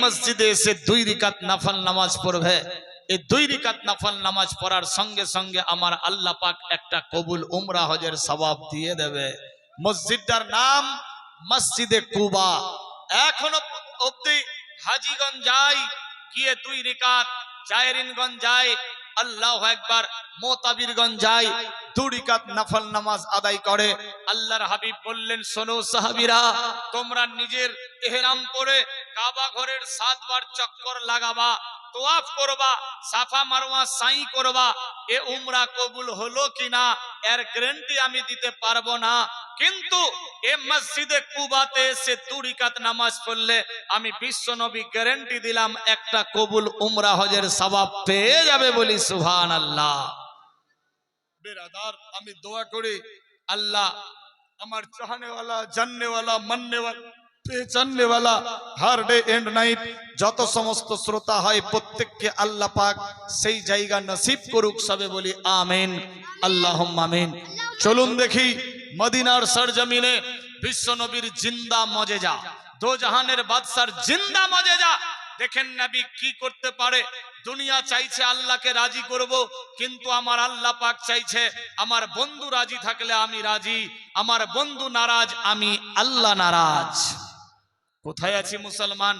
মসজিদে এসে 2 রাকাত নফল নামাজ পড়বে। এই 2 রাকাত নফল নামাজ পড়ার সঙ্গে সঙ্গে আমার আল্লাহ পাক একটা কবুল উমরা হজের সওয়াব দিয়ে দেবে। মসজিদটার নাম মসজিদে কুবা। এখনো অবধি হাজীগঞ্জ যায়, গিয়ে 2 রাকাত, জায়রিনগঞ্জ যায়, আল্লাহু আকবার, মোতাবিরগঞ্জ যায়, 2 রাকাত নফল নামাজ আদায় করে। আল্লাহর হাবিব বললেন, শোনো সাহাবীরা, তোমরা নিজের ইহরাম পরে কাবা ঘরের 7 বার চক্কর লাগাবা, তোয়াফ করবা, সাফা মারওয়া সাই করবা। এ উমরা কবুল হলো কিনা এর গ্যারান্টি আমি দিতে পারবো না, কিন্তু এ মসজিদে কুবাতে এসে 2 রাকাত নামাজ পড়লে আমি বিশ্ব নবী গ্যারান্টি দিলাম একটা কবুল উমরা হজের সওয়াব পেয়ে যাবে। বলি সুবহানাল্লাহ। বেরাদার, আমি দোয়া করি আল্লাহ আমার চাহনেওয়ালা, জাননেওয়ালা, মাননেওয়ালা, পেহচাননেওয়ালা, হার ডে এন্ড নাইট যত সমস্ত শ্রোতা হয় প্রত্যেককে আল্লাহ পাক সেই জায়গা নসিব করুক। সবে বলি আমিন, আল্লাহুম্মা আমিন। চলুন দেখি মদিনার সরজমিনে বিশ্ব নবীর জিন্দা মজেজা, দো জাহানের বাদশার জিন্দা মজেজা দেখেন নবী কি করতে পারে। দুনিয়া চাইছে আল্লাহকে রাজি করব, কিন্তু আমার আল্লাহ পাক চাইছে আমার বন্ধু রাজি থাকলে আমি রাজি, আমার বন্ধু নারাজ আমি আল্লাহ নারাজ। কোথায় আছি মুসলমান?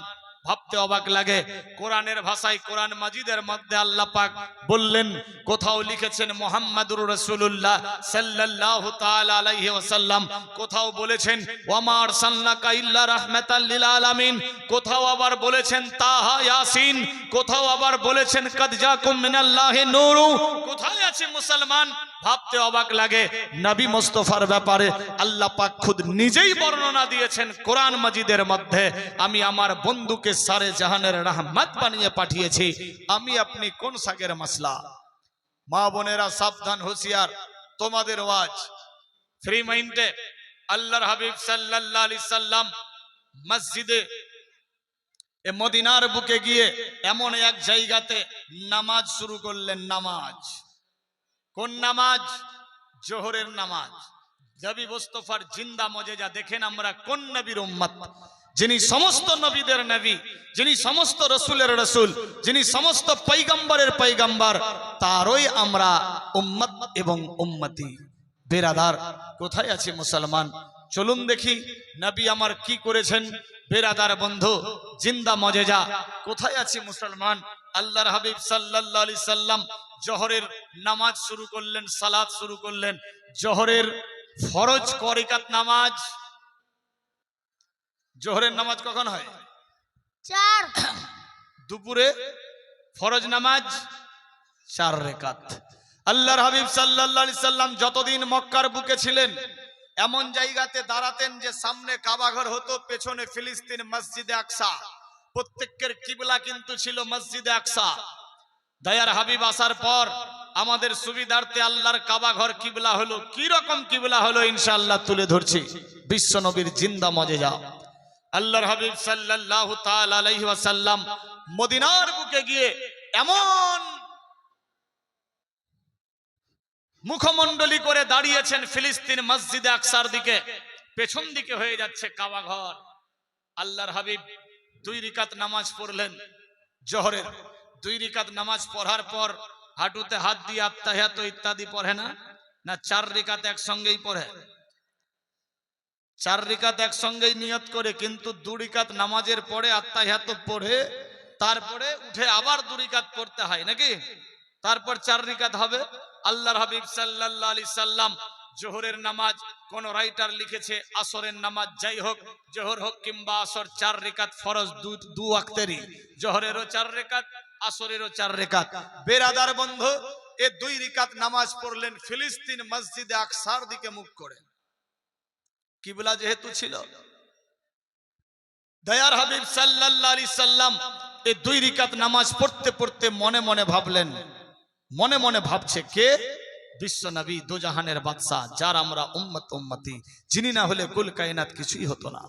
ভাবতে অবাক লাগে। কোরআনের ভাষায় কোরআন মাজিদের মধ্যে আল্লাহ পাক বললেন, কোথাও লিখেছেন মুহাম্মাদুর রাসূলুল্লাহ সাল্লাল্লাহু তাআলা আলাইহি ওয়াসাল্লাম, কোথাও বলেছেন ওয়ামা আরসালনাকা ইল্লা রাহমাতাল লিল আলামিন, কোথাও আবার বলেছেন তাহা ইয়াসিন, কোথাও আবার বলেছেন কাদ জাকুম মিনাল্লাহি নূরু। কোথায় আছে মুসলমান? ভাবতে অবাক লাগে। নবী মুস্তাফার ব্যাপারে আল্লাহ পাক খুদ নিজেই বর্ণনা দিয়েছেন কোরআন মাজিদের মধ্যে, আমি আমার বন্ধুকে সারে জাহানের রহমত বানিয়ে পাঠিয়েছি। আমি আপনি কোন সাগের মাসলা? মা বোনেরা সাবধান, হুঁশিয়ার, তোমাদের ওয়াজ ফ্রি মাইন্ডে। আল্লাহর হাবিব সাল্লাল্লাহু আলাইহি সাল্লাম মসজিদে এ মদিনার বুকে গিয়ে এমন এক জায়গাতে নামাজ শুরু করলেন। নামাজ, কোন নামাজ? জোহরের নামাজ। নবী মুস্তাফার জিন্দা মজেজা দেখেন আমরা কোন নবীর উম্মত, যিনি সমস্ত নবীদের নবী, যিনি সমস্ত রসুলের রসুল, যিনি সমস্ত পয়গম্বরের পয়গম্বর, তারই আমরা উম্মত এবং উম্মতি। বেরাদার, কোথায় আছে মুসলমান? চলুন দেখি নবী আমার কি করেছেন। বেরাদার বন্ধু, জিন্দা মজেজা কোথায় আছে মুসলমান? আল্লাহর হাবিব সাল্লাল্লাহু আলাইহি সাল্লাম জোহরের নামাজ শুরু করলেন, সালাত শুরু করলেন। জোহরের ফরজ ক রাকাত নামাজ? জোহরের নামাজ কখন হয়? 4। দুপুরে ফরজ নামাজ 4 রাকাত। আল্লাহর হাবিব সাল্লাল্লাহু আলাইহি সাল্লাম যতদিন মক্কার বুকে ছিলেন এমন জায়গাতে দাঁড়াতেন যে সামনে কাবা ঘর হতো, পেছনে ফিলিস্তিন মসজিদে আকসা। প্রত্যেকের কিবলা কিন্তু ছিল মসজিদে আকসা। দয়ার হাবিব আসার পর আমাদের সুবিধার্থে আল্লাহর কাবা ঘর কিবলা হলো। কি রকম কিবলা হলো ইনশাআল্লাহ তুলে ধরছি। বিশ্ব নবীর জিন্দা মজেজা। আল্লাহর হাবিব সাল্লাল্লাহু তাআলা আলাইহি ওয়াসাল্লাম মদিনার বুকে গিয়ে এমন মুখমণ্ডলী করে দাঁড়িয়েছেন ফিলিস্তিন মসজিদে আকসার দিকে, পেছন দিকে হয়ে যাচ্ছে কাবা ঘর। আল্লাহর হাবিব 2 রাকাত নামাজ পড়লেন জোহরের। 2 রাকাত নামাজ পড়ার পর হাঁটুতে হাত দিয়ে আত্তাহিয়াত ইত্যাদি পড়ে না? না 4 রাকাত একসঙ্গেই পড়ে? 4 রাকাত একসঙ্গেই নিয়ত করে, কিন্তু 2 রাকাত নামাজের পরে আত্তাহিয়াত পড়ে তারপরে উঠে আবার 2 রাকাত পড়তে হয় নাকি? তারপর 4 রাকাত হবে। আল্লাহর হাবিব সাল্লাল্লাহু আলাইহি সাল্লাম জোহরের নামাজ, কোন রাইটার লিখেছে আসরের নামাজ, যাই হোক জোহর হোক কিংবা আসর 4 রাকাত ফরজ, দু ওয়াক্তেরই, জোহরেরও 4 রাকাত, আসরেরও 4 রাকাত। বেরাদার বন্ধু, এই 2 রাকাত নামাজ পড়লেন ফিলিস্তিন মসজিদে আকসার দিকে মুখ করে। কিবলা যেহেতু ছিল, দয়ার হাবিব সাল্লাল্লাহু আলাইহি সাল্লাম এই 2 রাকাত নামাজ পড়তে পড়তে মনে মনে ভাবলেন, মনে মনে ভাবছে কে? বিশ্ব নবী, দো জাহানের বাদশা, যার আমরা উম্মত উম্মতি, যিনি না হলে কুল কায়নাত কিছুই হতো না।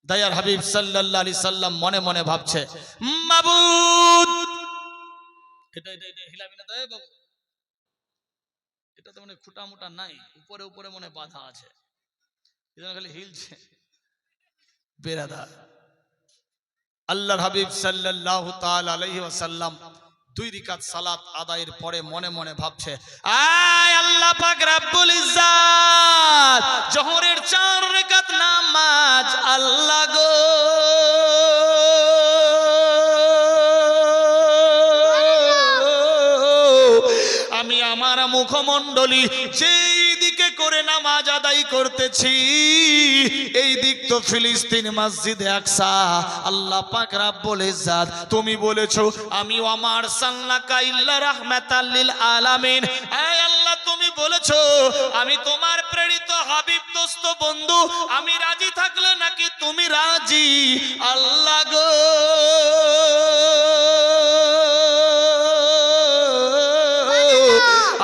দয়ার হাবিব সাল্লাল্লাহু আলাইহি সাল্লাম মনে মনে ভাবছে, মাবুদ, এটা হিলাবি না দয়া বাবু, এটা তো মনে খুঁটা মুটা নাই, উপরে উপরে মনে বাধা আছে, এজন্য খালি হিলছে। বেরাদার, আল্লাহর হাবিব সাল্লাল্লাহু তাআলা আলাইহি ওয়াসাল্লাম 2 রাকাত সালাত আদায়ের পরে মনে মনে ভাবছে, আয় আল্লাহ পাক রব্বুল ইজ্জাত, জোহরের 4 রাকাত নামাজ আল্লাহ গো, আমি আমার মুখমণ্ডলী যেই দিকে করে নামাজ আদায় করতেছি, এই দিক তো ফিলিস্তিন মসজিদে আকসা। আল্লাহ পাক রব্বুল ইজ্জাত তুমি বলেছো আমি আমার সাল্লাকা ইল্লা রাহমাতাল লিল আলামিন, আয় আল্লাহ তুমি বলেছো আমি তোমার প্রেরিত হাবিব দোস্ত বন্ধু, আমি রাজি থাকলে নাকি তুমি রাজি আল্লাহ গো।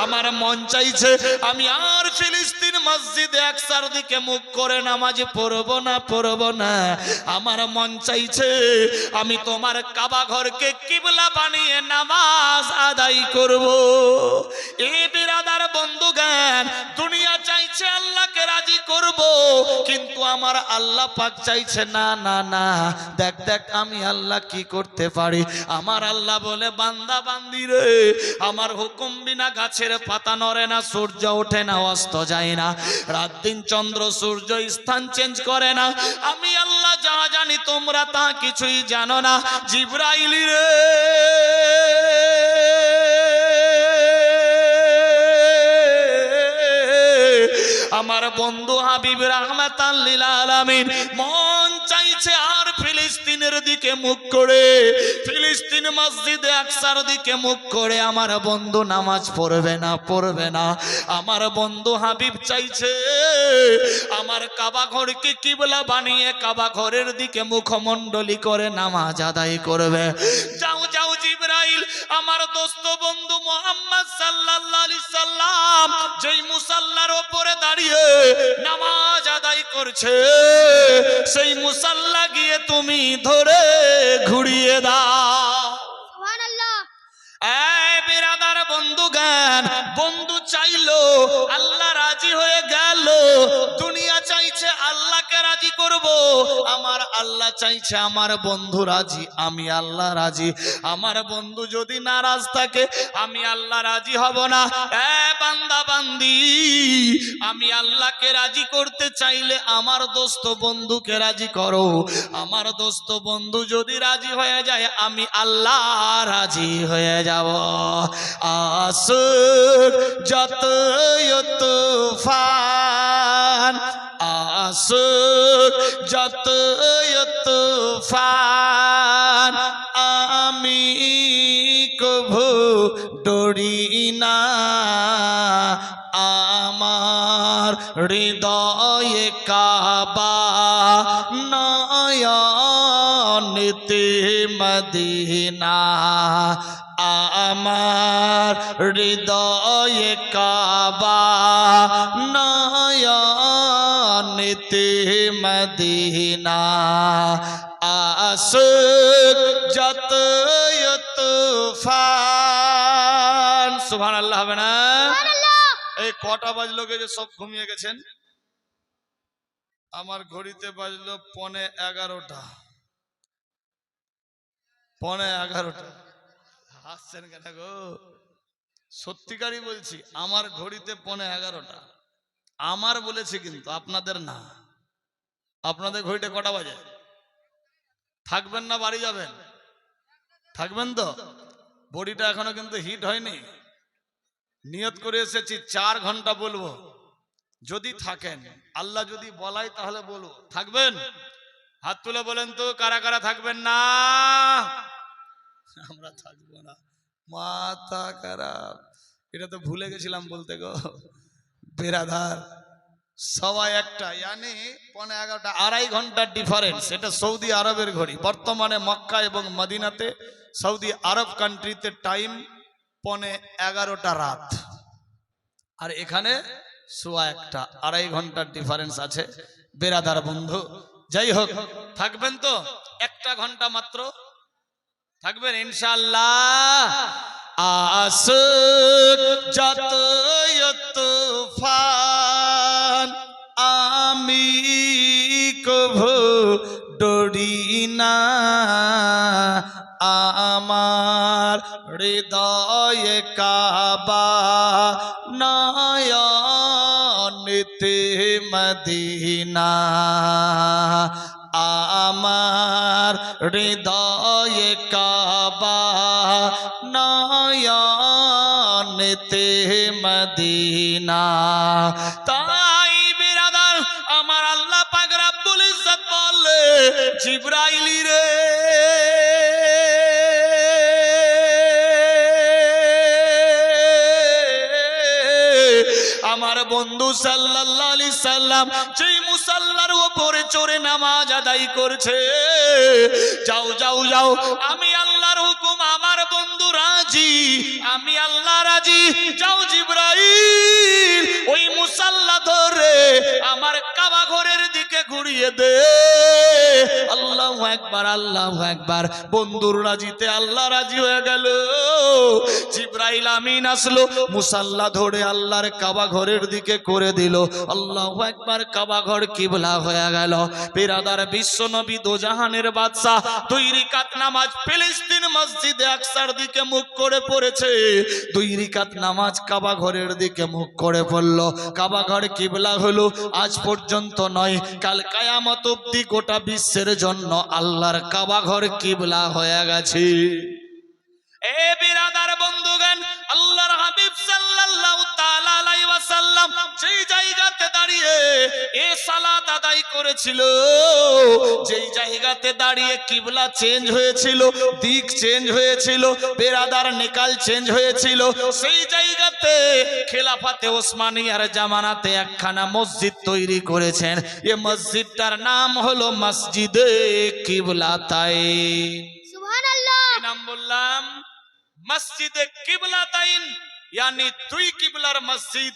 আমার মন চাইছে আমি আর ফিলিস্তিন মসজিদে আকসার দিকে মুখ করে নামাজ পড়ব না, আমার মন চাইছে আমি তোমার কাবা ঘরকে কিবলা বানিয়ে নামাজ আদায় করব। এ বিরাদার বন্ধুগান, দুনিয়া চাইছে আল্লাহকে রাজি করব, কিন্তু আমার আল্লাহ পাক চাইছে না না না, দেখ দেখ আমি আল্লাহ কি করতে পারি। আমার আল্লাহ বলে, বান্দা বান্দি রে, আমার হুকুম বিনা গাছের পাতা নড়ে না, সূর্য ওঠে না, অস্ত যায় না, রাত দিন চন্দ্র সূর্য স্থান চেঞ্জ করে না, আমি আল্লাহ যা জানি তোমরা তা কিছুই জানো না। জিবরাইল রে, আমার বন্ধু হাবিব রাহমাতাল লিল আলামিন মন চাইছে আর ফিলিস্তিনের দিকে মুখ করে, ফিলিস্তিন মসজিদে আকসার দিকে মুখ করে আমার বন্ধু নামাজ পড়বে না। আমার বন্ধু হাবিব চাইছে আমার কাবা ঘরকে কিবলা বানিয়ে কাবা ঘরের দিকে মুখমণ্ডলী করে নামাজ আদায় করবে। যাও যাও জিবরাইল, আমার দোস্ত বন্ধু মুহাম্মদ সাল্লাল্লাহু আলাইহি সাল্লাম যেই মুসাল্লার উপরে দাঁড়িয়ে নামাজ আদায় করছে, সেই মুসাল্লা গিয়ে তুমি ধরে ঘুরিয়ে দাও। সুবহানাল্লাহ। এই বিরাদার বন্ধুগান, বন্ধু চাইলো আল্লাহ রাজি হয়ে গেল, দুনিয়া চাইছে আল্লাহকে রাজি করব, আমার আল্লাহ চাইছে আমার বন্ধু রাজি, আমি আল্লাহ রাজি। আমার বন্ধু যদি নারাজ থাকে আমি আল্লাহ রাজি হব না। এ বান্দা বান্দি, আমি আল্লাহকে রাজি করতে চাইলে আমার দোস্ত বন্ধুকে রাজি করো, আমার দোস্ত বন্ধু যদি রাজি হয়ে যায় আমি আল্লাহ রাজি হয়ে যাব। আসুক যতই তুফান, আসুক যতই তুফান, আমি কভু ডরি না, আমার হৃদয়ে কাবা, নয়নেতে মদিনা, আমার হৃদয়ে কাবা, নয়নেতে মদিনা, আসুক যতই তুফান। সুবহানাল্লাহ হবে না? এই কটা বাজলো যে সব ঘুমিয়ে গেছেন? আমার ঘড়িতে বাজলো 11:15। 11:15। হাসছেন কেন গো? সত্যিকারই বলছি, আমার ঘড়িতে 11:15। আমার বলেছি কিন্তু, আপনাদের না। আপনাদের ঘড়িতে কটা বাজে? থাকবেন না বাড়ি যাবেন? থাকবেন তো? বডিটা এখনো কিন্তু হিট হয়নি। নিয়ত করে এসেছি 4 ঘন্টা বলবো, যদি থাকেন, আল্লাহ যদি বলাই তাহলে বলবো। থাকবেন? হাত তুলে বলেন তো কারা কারা থাকবেন না? আমরা থাকবো না, মাথা খারাপ। এটা তো ভুলে গেছিলাম বলতে গো বেরাদার। সবাই একটা, ইয়ানি 11:15, 2.5 ঘন্টার ডিফারেন্স। এটা সৌদি আরবের ঘড়ি। বর্তমানে মক্কা এবং মদিনাতে, সৌদি আরব কান্ট্রিতে টাইম 11:15 রাত, আর এখানে 1:15, 2.5 ঘন্টার ডিফারেন্স আছে বেরাদার বন্ধু। যাই হোক, থাকবেন তো? 1 ঘন্টা মাত্র থাকবেন ইনশাআল্লাহ। আসুক যতই তুফান, আমি কভু ডরি না আমার হৃদয়ে কাবা নয়নেতে মদিনা আমার হৃদয়ে কাবা নয়নেতে মদিনা। তাই বিরাদার আমার আল্লাহ পাক রব্বুল ইজ্জত বলে জিবরাইল রে আমার বন্ধু সাল্লাল্লাহু আলাইহি সাল্লাম যেই মুসাল্লার উপরে চড়ে নামাজ আদায় করছে, যাও যাও যাও, আমি আল্লাহর হুকুম, আমার বন্ধু রাজি, আমি আল্লাহ রাজি, যাও জিবরাইল ওই মুসাল্লা ধরে আমার কাবা ঘরের দিকে ঘুরিয়ে দে। আল্লাহু আকবার, আল্লাহু আকবার। বন্ধুর রাজিতে আল্লাহ রাজি হয়ে গেল। জিবরাইল আমিন আসলো, মুসাল্লা ধরে আল্লাহর কাবা ঘরের দিকে করে দিল। আল্লাহু আকবার। কাবা ঘর কিবলা হয়ে গেল। বিরাদার বিশ্ব নবী দোজাহানের বাদশা 2 রাকাত নামাজ ফিলিস্তিন মসজিদে আকসার দিকে মুখ করে পড়েছে। 2 রাকাত নামাজ কাবা ঘরের দিকে মুখ করে পড়ল। কাবা ঘর কিবলা হলো। আজ পর্যন্ত নয়, কাল কিয়ামত অবধি গোটা বিশ্বের জন্য আল্লাহর কাবা ঘর কিবলা হয়ে গেছে। এ বিরাদার বন্ধুগণ, আল্লাহর হাবিব সাল্লাল্লাহু তাআলা আলাইহি ওয়াসাল্লাম যেই জায়গাতে দাঁড়িয়ে এ সালাত আদায় করেছিল, যেই জায়গাতে দাঁড়িয়ে কিবলা চেঞ্জ হয়েছিল, দিক চেঞ্জ হয়েছিল, বিরাদার নিকাল চেঞ্জ হয়েছিল, সেই জায়গাতে খেলাফাতে ওসমানিয়ার জামানাতে একখানা মসজিদ তৈরি করেছেন। এই মসজিদটার নাম হলো মসজিদে কিবলাতাইন। সুবহানাল্লাহ। কি নাম বললাম? মসজিদে কিবলাতাইন, यानी 2 কিবলার মসজিদ।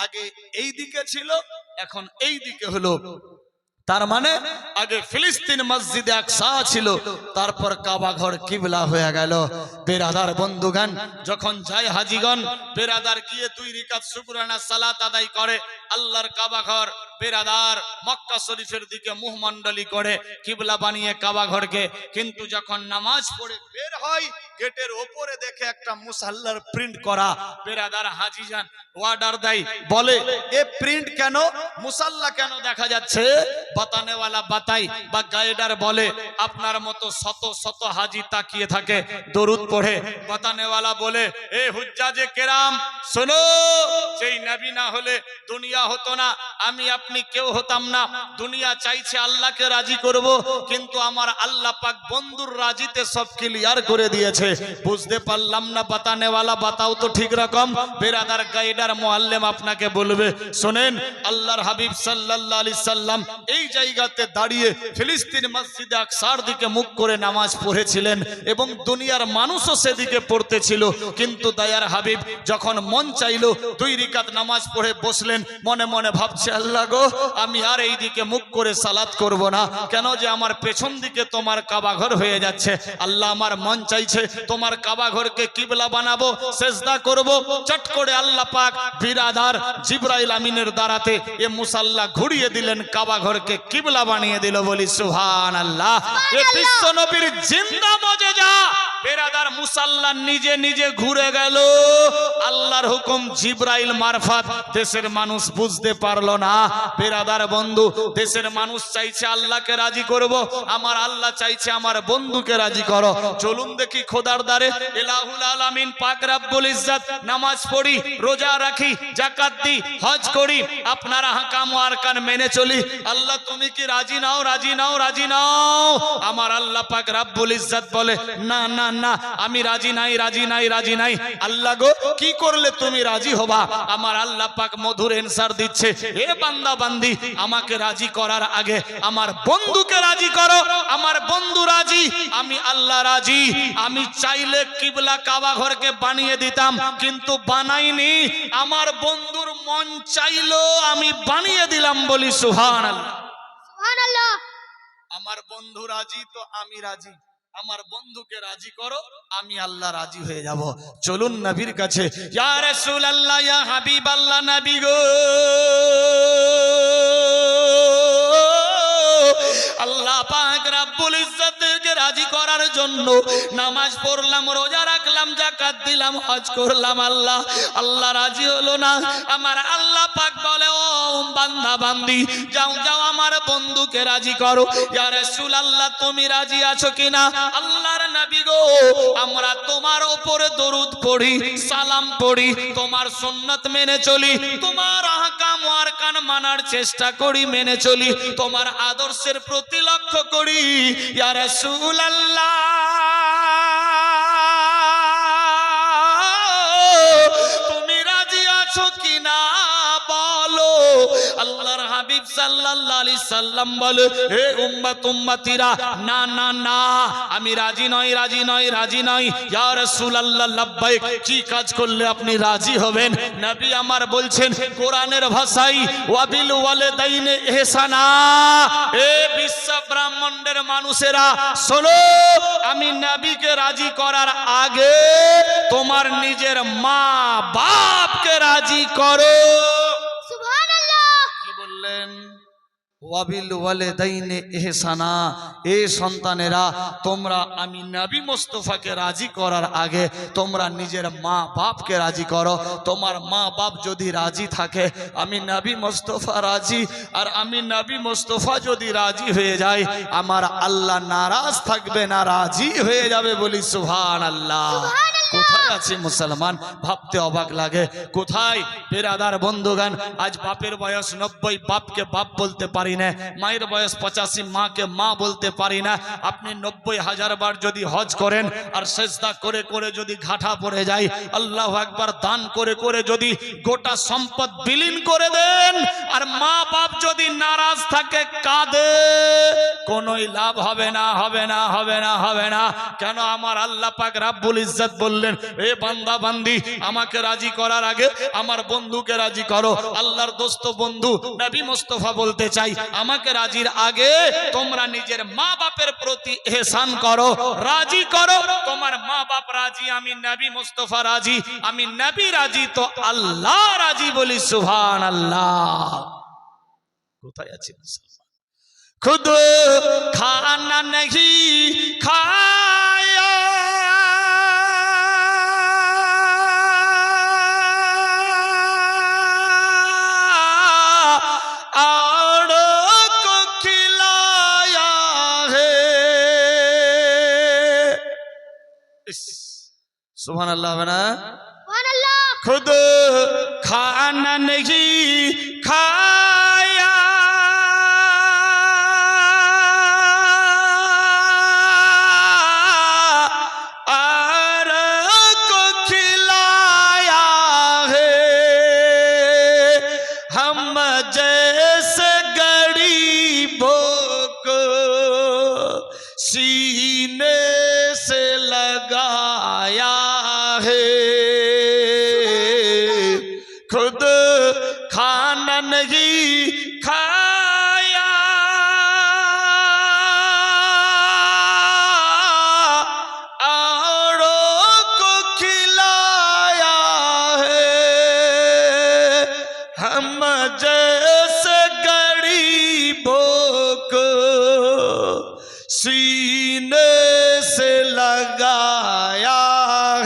আগে এই দিকে ছিল, এখন এই দিকে হলো। তার মানে আগে ফিলিস্তিন মসজিদে আকসা ছিল, তারপর কাবা ঘর কিবলা হয়ে গেল। বিরাদার বন্ধুগণ, যখন যায় হাজিগণ, বিরাদার গিয়ে 2 রাকাত শুকরানা সালাত আদায় করে আল্লাহর কাবা ঘর, বিরাদার মক্কা শরীফের দিকে মুখমণ্ডলী করে কিবলা বানিয়ে কাবা ঘরকে। কিন্তু যখন নামাজ পড়ে বের হয়, গেটের উপরে দেখে একটা মুসাল্লার প্রিন্ট করা। বিরাদার হাজিজান অর্ডার দেয়, বলে এ প্রিন্ট কেন, মুসাল্লা কেন দেখা যাচ্ছে? বাতানেওয়ালা বাতাই বা গাইডার বলে, আপনার মতো শত শত হাজি তাকিয়ে থাকে দরুদ পড়ে। বাতানেওয়ালা বলে, এ হুজ্জাজে কেরাম শোনো, যেই নবী না হলে দুনিয়া হতো না, আমি আপনি কেউ হতাম না। দুনিয়া চাইছে আল্লাহকে রাজি করব, কিন্তু আমার আল্লাহ পাক বন্ধুর রাজিতে সব ক্লিয়ার করে দিয়েছে। বুঝতে পারলাম না বাতানেওয়ালা, বাতাও তো ঠিক রকম। বিরাদার গাইডার মুআল্লিম আপনাকে বলবে, শোনেন, আল্লাহর হাবিব সাল্লাল্লাহু আলাইহি সাল্লাম এই জায়গাতে দাঁড়িয়ে ফিলিস্তিন মসজিদে আকসার দিকে মুখ করে নামাজ পড়েছিলেন এবং দুনিয়ার মানুষও সেদিকে পড়তেছিল। কিন্তু দয়ার হাবিব যখন মন চাইলো 2 রাকাত নামাজ পড়ে বসলেন, মনে মনে ভাবছে, আল্লাহ গো, আমি আর এই দিকে মুখ করে সালাত করব না, কেন যে আমার পেছন দিকে তোমার কাবা ঘর হয়ে যাচ্ছে। আল্লাহ, আমার মন চাইছে তোমার কাবা ঘরকে কিবলা বানাবো, সেজদা করব। চট করে আল্লাহ পাক বিরাদার জিবরাইল আমিনের দ্বারাতে এ মুসাল্লা ঘুরিয়ে দিলেন, কাবা ঘরকে কিবলা বানিয়ে দিল। বলি সুবহানাল্লাহ। এ বিশ্ব নবীর জিন্দা মুজিজা। বিরাদার মুসাল্লা নিজে নিজে ঘুরে গেল, আল্লাহর হুকুম জিবরাইল মারফত। দেশের মানুষ বুঝতে পারলো না। বিরাদার বন্ধু, দেশের মানুষ চাইছে আল্লাহকে রাজি করব, আমার আল্লাহ চাইছে আমার বন্ধুকে রাজি করো। চলুন দেখি খোদার দ্বারে ইলাহুল আলামিন পাক রব্বুল ইজ্জত নামাজ পড়ি, রোজা রাখি, যাকাত দিই, হজ করি, আপনারা হাকাম ও আরকান মেনে চলি। আল্লাহ তুমি কি রাজি নাও, রাজি নাও, রাজি নাও? আমার আল্লাহ পাক রব্বুল ইজ্জত বলে, না না না, আমি রাজি নাই, রাজি নাই, রাজি নাই। আল্লাহ গো, কি করলে তুমি রাজি হবা? আমার আল্লাহ পাক মধুর এনসার দিচ্ছে, এ বান্দা বান্দি, আমাকে রাজি করার আগে আমার বন্ধুকে রাজি করো। আমার বন্ধু রাজি, আমি আল্লাহ রাজি। আমি চাইলে কিবলা কাবা ঘরকে বানিয়ে দিতাম, কিন্তু বানাইনি। আমার বন্ধুর মন চাইলো, আমি বানিয়ে দিলাম। বলি সুবহানাল্লাহ। সুবহানাল্লাহ। আমার বন্ধু রাজি তো আমি রাজি, আমার বন্ধুকে রাজি করো, আমি আল্লাহ রাজি হয়ে যাব। চলুন নবীর কাছে। ইয়া রাসূলুল্লাহ, ইয়া হাবিবাল্লাহ, নবী গো, আল্লাহ পাক রব্বুল ইজ্জতকে রাজি করার জন্য নামাজ পড়লাম, রোজা রাখলাম, যাকাত দিলাম, হজ করলাম, আল্লাহ রাজি হলো না। আমার আল্লাহ পাক বলে, ও বান্দা বান্দি, যাও যাও আমার বন্ধুকে রাজি করো। ইয়া রাসূলুল্লাহ, তুমি রাজি আছো কিনা? আল্লাহর নবী গো, আমরা তোমার উপরে দরুদ পড়ি, সালাম পড়ি, তোমার সুন্নাত মেনে চলি, তোমার আহকাম ও আরকান মানার চেষ্টা করি, মেনে চলি, তোমার আদর্শের প্রতি লক্ষ্য করি। ইয়া রাসূলুল্লাহ, তুমি রাজি আছো কিনা বলো। আল্লাহর হাবিব সাল্লাল্লাহু আলাইহি সাল্লাম বলে, হে উম্মত উম্মতিরা, না না না, আমি রাজি নই, রাজি নই, রাজি নই। ইয়া রাসূলুল্লাহ, লাব্বাইক, কি কাজ করলে আপনি রাজি হবেন? নবী আমার বলছেন কোরআনের ভাষায়, ওয়াবিল ওয়ালিদাইনে ইহসানা। এ বিশ্ব ব্রহ্মাণ্ডের মানুষেরা শোনো, আমি নবীকে রাজি করার আগে তোমার নিজের মা বাপকে রাজি করো। সুবহানাল্লাহ। কি বললেন? ওয়াবিল ওয়ালিদাইনে ইহসানা। এ সন্তানেরা, তোমরা আমি নবী মুস্তাফাকে রাজি করার আগে তোমরা নিজের মা বাপকে রাজি করো। তোমার মা বাপ যদি রাজি থাকে, আমি নবী মুস্তাফা রাজি, আর আমি নবী মুস্তাফা যদি রাজি হয়ে যায়, আমার আল্লাহ নারাজ থাকবে না, রাজি হয়ে যাবে। বলি সুবহানাল্লাহ। কোথায় আছে মুসলমান? ভাবতে অবাক লাগে। কোথায় বেরাদার বন্ধুগান? আজ বাপের বয়স 90, বাপকে বাপ বলতে পারি না, মায়ের বয়স 85, মাকে মা বলতে পারি না। আপনি 90,000 বার যদি হজ করেন আর সেজদা করে করে যদি ঘাটা পড়ে যায়, আল্লাহু আকবার, দান করে করে যদি গোটা সম্পদ বিলীন করে দেন, আর মা বাপ যদি নারাজ থাকে, কাঁদে, কোনোই লাভ হবে না, হবে না, হবে না, হবে না। কেন? আমার আল্লাহ পাক রব্বুল ইজ্জত বললেন, এ বান্দা বান্দি, আমাকে রাজি করার আগে আমার বন্ধুকে রাজি করো। আল্লাহর দোস্ত বন্ধু নবী মুস্তাফা বলতে চাই, আমাকে রাজির আগে তোমরা নিজের মা বাপের প্রতি ইহসান করো, রাজি করো। তোমার মা বাপ রাজি, আমি নবী মুস্তাফা রাজি, আমি নবী রাজি, তো আল্লাহ রাজি। বলি সুবহানাল্লাহ। কোথায় আছে মুসলমান? খুদ খানা नहीं खाया, सुभान अल्लाह। सुबहानल्लाह। खुद खाना नहीं खाया, और को खिलाया है, हम जैसे गरीबों को सीने से लगाया है। खुद खाना नहीं खाया, औरों को खिलाया है, हम जैसे गरीबों को सीने से लगाया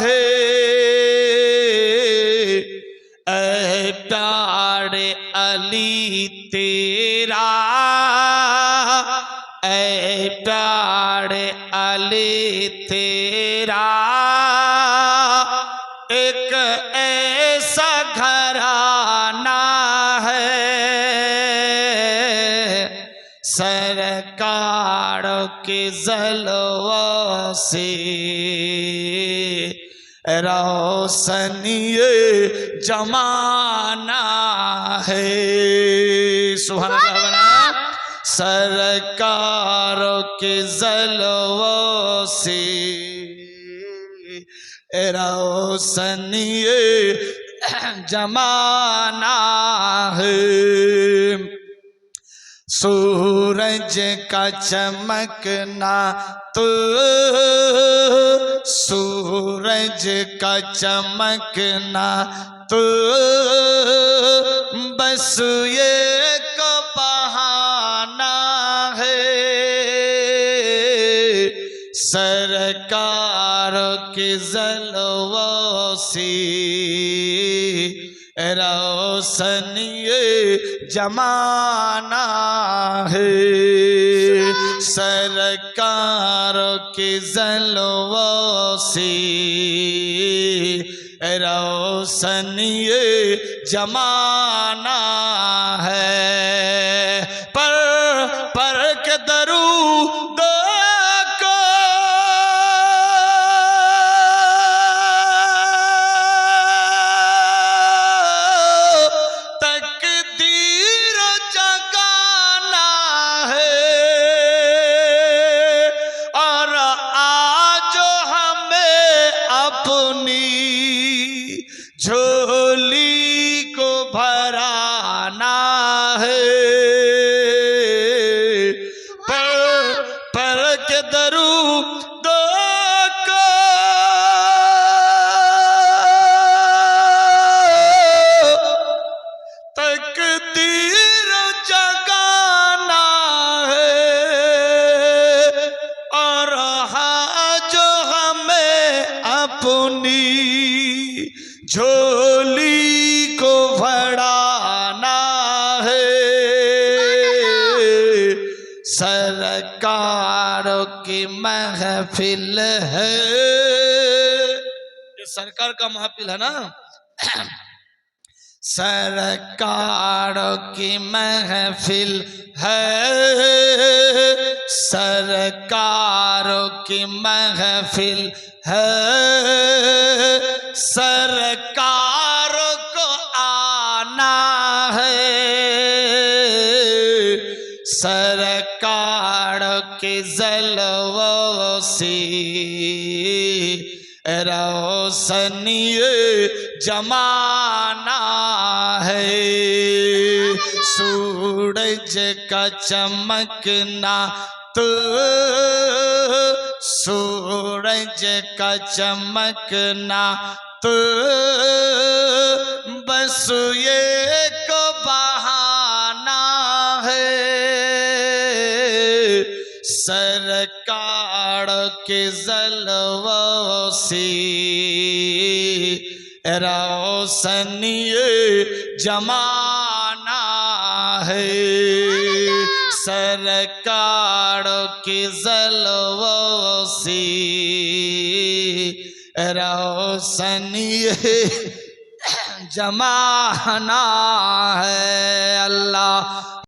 है। ऐ प्यारे अली तेरा, ऐ प्यारे अली तेरा, एक ऐसा घराना है, सरकार के जलवों से रोशनी जमाना है। सुभान अल्लाह। सरकार के जलवों से रोशनी जमाना है। सूरज का चमकना तो, सूरज का चमकना तो बस ये को बहाना है, सरकार के जलवों से रोशनी जमाना है। सरकार के जलवों से रोशनी जमाना है। पर के दरूद को तकदीर जगाना है। और आज हमें अपनी झोली को भराना है। पर के दरूद को तकदीर जगाना है। और आज हमें अपनी झोली को भराना है। सरकार की महफिल है। ये सरकार का महफिल है ना। सरकार की महफिल है। सरकार की महफिल है। सरकार को आना है। सरकार के जलवों से रोशनी जमाना है। सूरज का चमकना तो सूरज का चमकना तो बस ये को बहाना है। सरकार के जलवों से रोशनी जमाना है। सरकार के जलवों से रोशनी जमाना है। अल्लाह